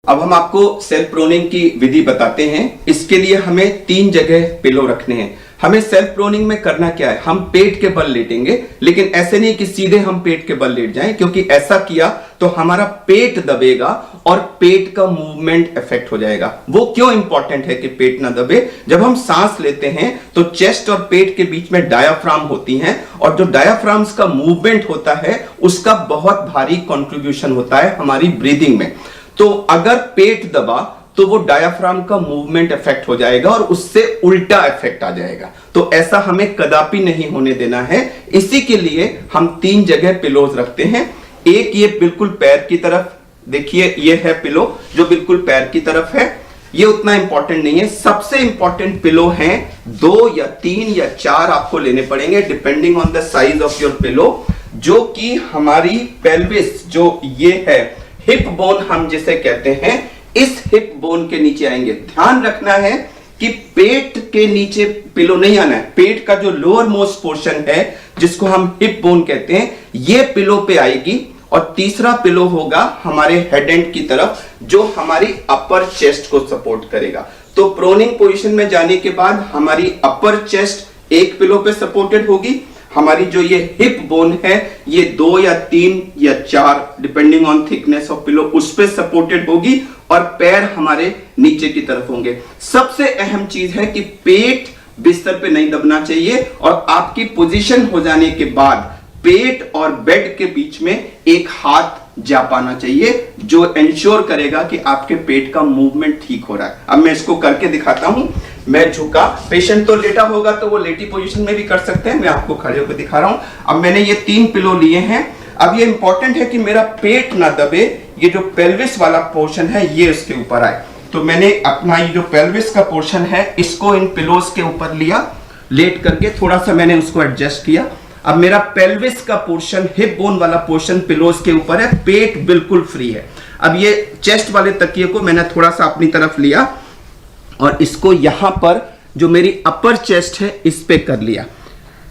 अब हम आपको सेल्फ प्रोनिंग की विधि बताते हैं। इसके लिए हमें 3 जगह पिलो रखने हैं। हमें सेल्फ प्रोनिंग में करना क्या है, हम पेट के बल लेटेंगे, लेकिन ऐसे नहीं कि सीधे हम पेट के बल लेट जाएं, क्योंकि ऐसा किया तो हमारा पेट दबेगा और पेट का मूवमेंट इफेक्ट हो जाएगा। वो क्यों इंपॉर्टेंट है कि पेट ना दबे? जब हम सांस लेते हैं तो चेस्ट और पेट के बीच में डायाफ्राम होती हैं, और जो डायाफ्राम्स का मूवमेंट होता है उसका बहुत भारी कंट्रीब्यूशन होता है हमारी ब्रीदिंग में। तो अगर पेट दबा तो वो डायाफ्राम का मूवमेंट इफेक्ट हो जाएगा और उससे उल्टा इफेक्ट आ जाएगा। तो ऐसा हमें कदापि नहीं होने देना है। इसी के लिए हम 3 जगह पिलोज रखते हैं। एक ये बिल्कुल पैर की तरफ, देखिए ये है पिलो जो बिल्कुल पैर की तरफ है। ये उतना इंपॉर्टेंट नहीं है। सबसे इंपॉर्टेंट पिलो हैं 2 या 3 या 4 आपको लेने पड़ेंगे depending on the size of your pillow, जो कि हमारी पेल्विस, जो ये है हिप बोन हम जिसे कहते हैं, इस हिप बोन के नीचे आएंगे। ध्यान रखना है कि पेट के नीचे पिलो नहीं आना है। पेट का जो लोअर मोस्ट पोर्शन है जिसको हम हिप बोन कहते हैं, ये पिलो पे आएगी। और तीसरा पिलो होगा हमारे हेड एंड की तरफ, जो हमारी अपर चेस्ट को सपोर्ट करेगा। तो प्रोनिंग पोजीशन में जाने के बाद हमारी अपर चेस्ट एक पिलो पे सपोर्टेड होगी। हमारी जो ये हिप बोन है ये 2 या 3 या 4 depending on thickness of pillow उस पे सपोर्टेड होगी, और पैर हमारे नीचे की तरफ होंगे। सबसे अहम चीज है कि पेट बिस्तर पे नहीं दबना चाहिए, और आपकी पोजीशन हो जाने के बाद पेट और बेड के बीच में एक हाथ जा पाना चाहिए, जो इंश्योर करेगा कि आपके पेट का मूवमेंट ठीक हो रहा है। अब मैं इसको करके दिखाता हूं। मैं झुका, पेशेंट तो लेटा होगा तो वो लेटी पोजीशन में भी कर सकते हैं, मैं आपको खड़े होकर दिखा रहा हूं। अब मैंने ये 3 पिलो लिए हैं। अब ये इंपॉर्टेंट है कि मेरा पेट ना दबे, ये जो पेल्विस वाला पोर्शन है ये इसके ऊपर आए। तो मैंने अपना ये जो पेल्विस का पोर्शन है इसको इन पिलोस के ऊपर लिया, लेट करके थोड़ा सा मैंने उसको एडजस्ट किया। अब मेरा पेल्विस का पोर्शन, हिप बोन वाला पोर्शन पिलोस के ऊपर है, पेट बिल्कुल फ्री है। अब ये चेस्ट वाले तकिए को मैंने थोड़ा सा अपनी तरफ लिया और इसको यहां पर जो मेरी अपर चेस्ट है इस पे कर लिया,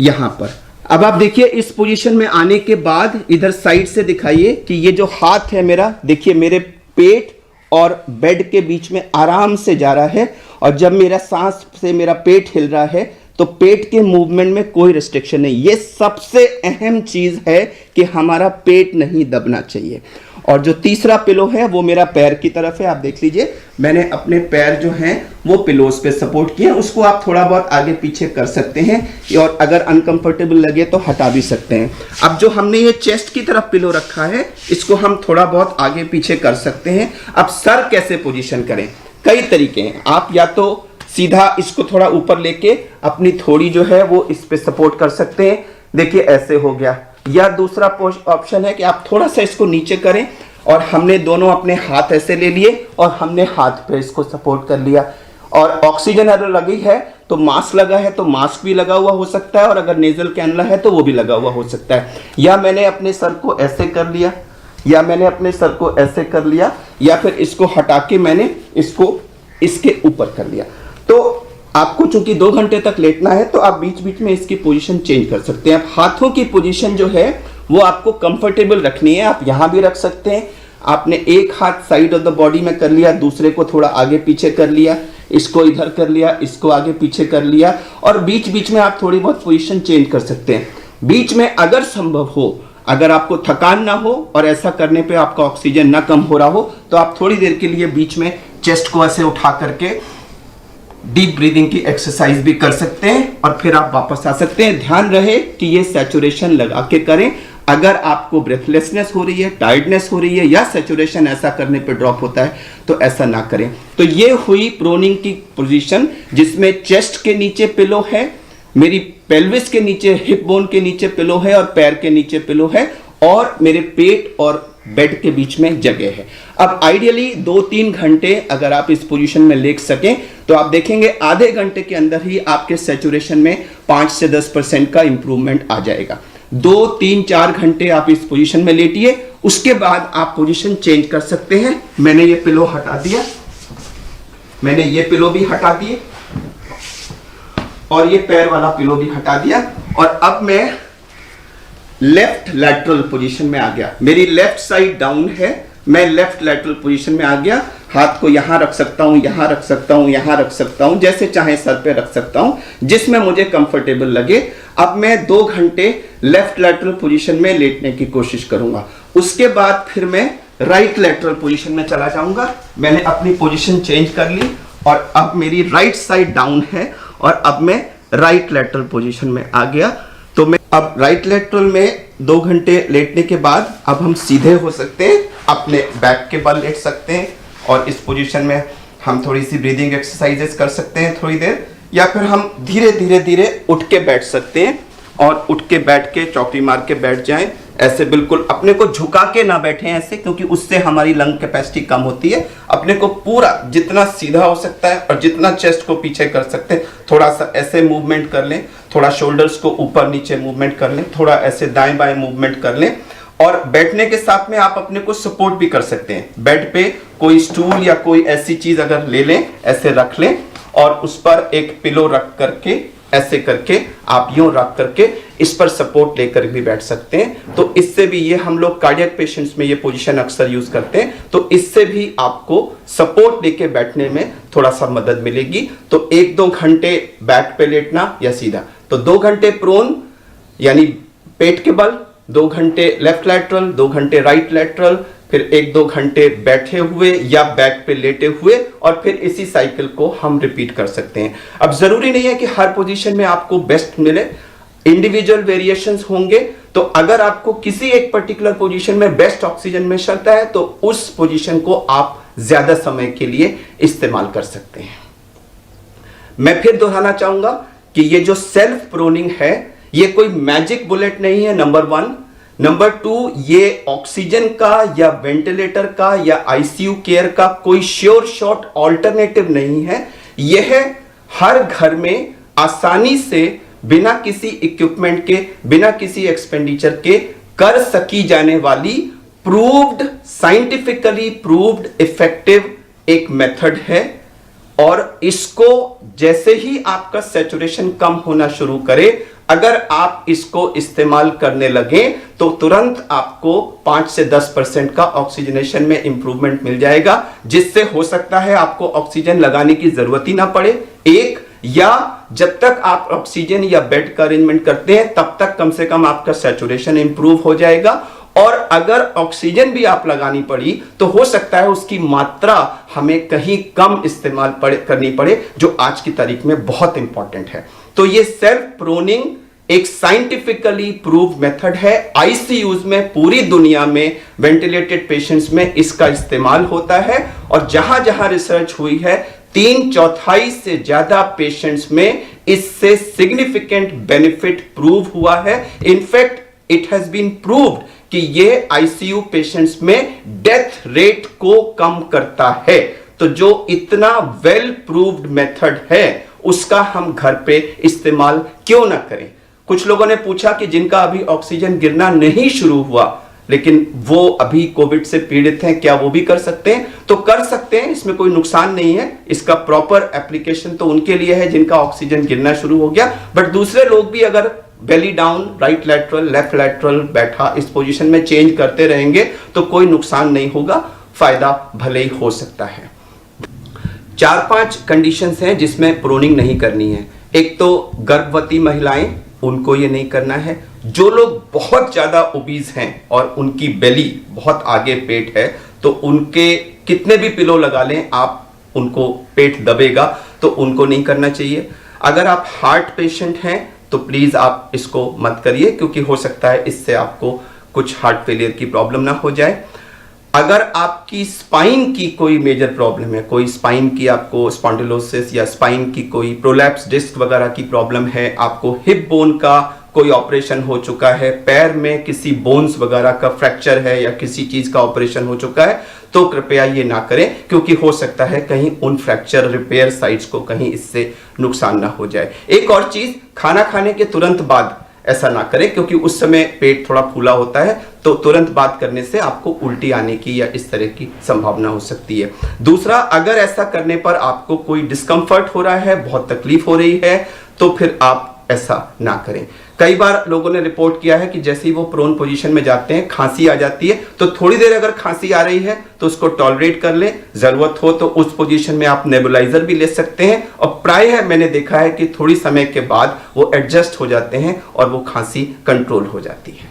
यहां पर। अब आप देखिए इस पोजीशन में आने के बाद इधर साइड से दिखाइए कि ये जो हाथ है मेरा, देखिए मेरे पेट और बेड के बीच में आराम से जा रहा है, और जब मेरा सांस से मेरा पेट हिल रहा है तो पेट के मूवमेंट में कोई रिस्ट्रिक्शन नहीं। ये सबसे अहम चीज है कि हमारा पेट नहीं दबना चाहिए। और जो तीसरा पिलो है वो मेरा पैर की तरफ है। आप देख लीजिए मैंने अपने पैर जो हैं वो पिलोस पे सपोर्ट किए। उसको आप थोड़ा बहुत आगे पीछे कर सकते हैं, और अगर अनकंफर्टेबल लगे तो हटा भी सकते हैं। अब जो हमने ये चेस्ट की तरफ पिलो रखा है इसको हम थोड़ा बहुत आगे पीछे कर सकते हैं। अब सर कैसे पोजीशन करें? कई तरीके हैं। आप या तो सीधा इसको थोड़ा ऊपर लेके अपनी थोड़ी जो है वो इस पे सपोर्ट कर सकते हैं, देखिए ऐसे हो गया। या दूसरा ऑप्शन है कि आप थोड़ा सा इसको नीचे करें, और हमने दोनों अपने हाथ ऐसे ले लिए और हमने हाथ पे इसको सपोर्ट कर लिया। और ऑक्सीजन अगर लगी है तो मास्क लगा है तो मास्क भी लगा हुआ हो सकता है, और अगर नेजल कैनुला है तो वो भी लगा हुआ हो सकता है। या मैंने अपने सर को ऐसे कर लिया, या मैंने अपने सर को ऐसे कर लिया, या फिर इसको हटा के मैंने इसको इसके ऊपर कर लिया। तो आपको चूंकि 2 घंटे तक लेटना है तो आप बीच बीच में इसकी पोजीशन चेंज कर सकते हैं। आप हाथों की पोजीशन जो है वो आपको कंफर्टेबल रखनी है। आप यहां भी रख सकते हैं। आपने एक हाथ साइड ऑफ द बॉडी में कर लिया, दूसरे को थोड़ा आगे पीछे कर लिया, इसको इधर कर लिया, इसको आगे पीछे कर लिया, और बीच बीच में आप थोड़ी बहुत पोजीशन चेंज कर सकते हैं। बीच में अगर संभव हो, अगर आपको थकान ना हो और ऐसा करने पे आपका ऑक्सीजन ना कम हो रहा हो, तो आप थोड़ी देर के लिए बीच में चेस्ट को ऐसे उठा करके डीप ब्रीदिंग की एक्सरसाइज भी कर सकते हैं, और फिर आप वापस आ सकते हैं। ध्यान रहे कि ये सैचुरेशन लगा के करें। अगर आपको ब्रेथलेसनेस हो रही है, टायर्डनेस हो रही है, या सैचुरेशन ऐसा करने पे ड्रॉप होता है तो ऐसा ना करें। तो ये हुई प्रोनिंग की पोजीशन, जिसमें चेस्ट के नीचे पिलो है, मेरी पेल्विस के नीचे, हिप बोन के नीचे पिलो है, और पैर के नीचे पिलो है, और मेरे पेट और बेड के बीच में जगह है। अब आइडियली 2-3 घंटे अगर आप इस पोजीशन में लेट सकें तो आप देखेंगे आधे घंटे के अंदर ही आपके सैचुरेशन में 5 से 10% का इंप्रूवमेंट आ जाएगा। 2-3-4 घंटे आप इस पोजीशन में लेटिए, उसके बाद आप पोजीशन चेंज कर सकते हैं। मैंने ये पिलो हटा दिया, मैंने ये पिलो भी हटा दिए, और ये पैर वाला पिलो भी हटा दिया, और अब मैं लेफ्ट लैटरल पोजीशन में आ गया। मेरी लेफ्ट साइड डाउन है, मैं लेफ्ट लैटरल पोजीशन में आ गया। हाथ को यहाँ रख सकता हूँ, यहाँ रख सकता हूँ, यहाँ रख सकता हूँ, जैसे चाहे सर पे रख सकता हूँ, जिसमें मुझे कंफर्टेबल लगे। अब मैं 2 घंटे लेफ्ट लैटरल पोजीशन में लेटने की कोशिश करूंगा। उसके बाद फिर मैं राइट लैटरल पोजीशन में चला जाऊंगा। मैंने अपनी पोजीशन चेंज कर ली और अब मेरी राइट साइड डाउन है और अब मैं राइट लैटरल पोजीशन में आ गया। तो मैं अब राइट लैटरल में 2 घंटे लेटने के बाद अब हम सीधे हो सकते हैं, अपने बैक के बल लेट सकते हैं और इस पोजीशन में हम थोड़ी सी ब्रीदिंग एक्सरसाइजेस कर सकते हैं थोड़ी देर, या फिर हम धीरे धीरे धीरे उठ के बैठ सकते हैं और उठ के बैठ के चौकड़ी मार के बैठ जाएं। ऐसे बिल्कुल अपने को झुका के ना बैठें ऐसे, क्योंकि उससे हमारी लंग कैपेसिटी कम होती है। अपने को पूरा जितना सीधा हो सकता है और जितना चेस्ट को पीछे कर सकते हैं, थोड़ा सा ऐसे मूवमेंट कर लें, थोड़ा शोल्डर्स को ऊपर नीचे मूवमेंट कर लें, थोड़ा ऐसे दाएं बाएं मूवमेंट कर लें। और बैठने के साथ में आप अपने को सपोर्ट भी कर सकते हैं। बेड पे कोई स्टूल या कोई ऐसी चीज अगर ले लें, ऐसे रख लें और उस पर एक पिलो रख करके ऐसे करके आप यूं रख करके इस पर सपोर्ट लेकर भी बैठ सकते हैं। तो इससे भी, ये हम लोग कार्डियक पेशेंट्स में ये पोजीशन अक्सर यूज करते हैं, तो इससे भी आपको सपोर्ट लेके बैठने में थोड़ा सा मदद मिलेगी। तो 1-2 घंटे बैक पे लेटना या सीधा, तो 2 घंटे प्रोन यानी पेट के बल, 2 घंटे लेफ्ट लैटरल, 2 घंटे राइट लैटरल, फिर 1-2 घंटे बैठे हुए या बैक पे लेटे हुए, और फिर इसी साइकिल को हम रिपीट कर सकते हैं। अब जरूरी नहीं है कि हर पोजीशन में आपको बेस्ट मिले, इंडिविजुअल वेरिएशंस होंगे। तो अगर आपको किसी एक पर्टिकुलर पोजीशन में बेस्ट ऑक्सीजन मिल सकता है तो उस पोजीशन को आप ज्यादा समय के लिए इस्तेमाल कर सकते हैं। मैं फिर दोहराना चाहूंगा कि ये जो सेल्फ प्रोनिंग है, ये कोई मैजिक बुलेट नहीं है, नंबर 1। नंबर 2, ये ऑक्सीजन का या वेंटिलेटर का या आईसीयू केयर का कोई श्योर शॉट ऑल्टरनेटिव नहीं है। यह हर घर में आसानी से बिना किसी इक्विपमेंट के, बिना किसी एक्सपेंडिचर के कर सकी जाने वाली प्रूव्ड, साइंटिफिकली प्रूव्ड इफेक्टिव एक मेथड है। और इसको जैसे ही आपका सैचुरेशन कम होना शुरू करे, अगर आप इसको इस्तेमाल करने लगे तो तुरंत आपको 5 से 10% का ऑक्सीजनेशन में इंप्रूवमेंट मिल जाएगा, जिससे हो सकता है आपको ऑक्सीजन लगाने की जरूरत ही ना पड़े। एक, या जब तक आप ऑक्सीजन या बेड का अरेंजमेंट करते हैं तब तक कम से कम आपका सैचुरेशन इंप्रूव हो जाएगा। और अगर ऑक्सीजन भी आप लगानी पड़ी तो हो सकता है उसकी मात्रा हमें कहीं कम इस्तेमाल करनी पड़े, जो आज की तारीख में बहुत इंपॉर्टेंट है। तो ये सेल्फ प्रोनिंग एक साइंटिफिकली प्रूव मेथड है। आईसीयूज में, पूरी दुनिया में वेंटिलेटेड पेशेंट्स में इसका इस्तेमाल होता है, और जहां जहां रिसर्च हुई है 3/4 से ज्यादा पेशेंट्स में इससे सिग्निफिकेंट बेनिफिट प्रूव हुआ है। In fact it has been proved कि ये आईसीयू पेशेंट्स में डेथ रेट को कम करता है। तो जो इतना वेल प्रूव्ड मेथड है उसका हम घर पे इस्तेमाल क्यों ना करें। कुछ लोगों ने पूछा कि जिनका अभी ऑक्सीजन गिरना नहीं शुरू हुआ लेकिन वो अभी कोविड से पीड़ित हैं, क्या वो भी कर सकते हैं? तो कर सकते हैं, इसमें कोई नुकसान नहीं है। इसका प्रॉपर एप्लीकेशन तो उनके लिए है जिनका ऑक्सीजन गिरना शुरू हो गया, बट दूसरे लोग भी अगर belly down, right lateral, left lateral बैठा इस पोजीशन में चेंज करते रहेंगे तो कोई नुकसान नहीं होगा, फायदा भले ही हो सकता है। 4-5 कंडीशंस हैं जिसमें प्रोनिंग नहीं करनी है। एक तो गर्भवती महिलाएं, उनको ये नहीं करना है। जो लोग बहुत ज्यादा ओबीज हैं और उनकी बेली बहुत आगे पेट है, तो उनके कितने भी पिलो लगा लें आप, उनको पेट दबेगा, तो उनको नहीं करना चाहिए। अगर आप हार्ट पेशेंट हैं तो प्लीज आप इसको मत करिए, क्योंकि हो सकता है इससे आपको कुछ हार्ट फेलियर की प्रॉब्लम ना हो जाए। अगर आपकी स्पाइन की कोई मेजर प्रॉब्लम है, कोई स्पाइन की आपको स्पॉन्डिलोसिस या स्पाइन की कोई प्रोलैप्स डिस्क वगैरह की प्रॉब्लम है, आपको हिप बोन का कोई ऑपरेशन हो चुका है, पैर में किसी बोन्स वगैरह का फ्रैक्चर है या किसी चीज का ऑपरेशन हो चुका है, तो कृपया ये ना करें, क्योंकि हो सकता है कहीं उन फ्रैक्चर रिपेयर साइट्स को कहीं इससे नुकसान ना हो जाए। एक और चीज, खाना खाने के तुरंत बाद ऐसा ना करें, क्योंकि उस समय पेट थोड़ा फूला होता है, तो तुरंत बात करने से आपको उल्टी आने की या इस तरह की संभावना हो सकती है। दूसरा, अगर ऐसा करने पर आपको कोई डिस्कंफर्ट हो रहा है, बहुत तकलीफ हो रही है, तो फिर आप ऐसा ना करें। कई बार लोगों ने रिपोर्ट किया है कि जैसे ही वो प्रोन पोजीशन में जाते हैं खांसी आ जाती है, तो थोड़ी देर अगर खांसी आ रही है तो उसको टॉलरेट कर ले, जरूरत हो तो उस पोजीशन में आप नेबुलाइजर भी ले सकते हैं, और प्रायः मैंने देखा है कि थोड़ी समय के बाद वो एडजस्ट हो जाते हैं और वो खांसी कंट्रोल हो जाती है।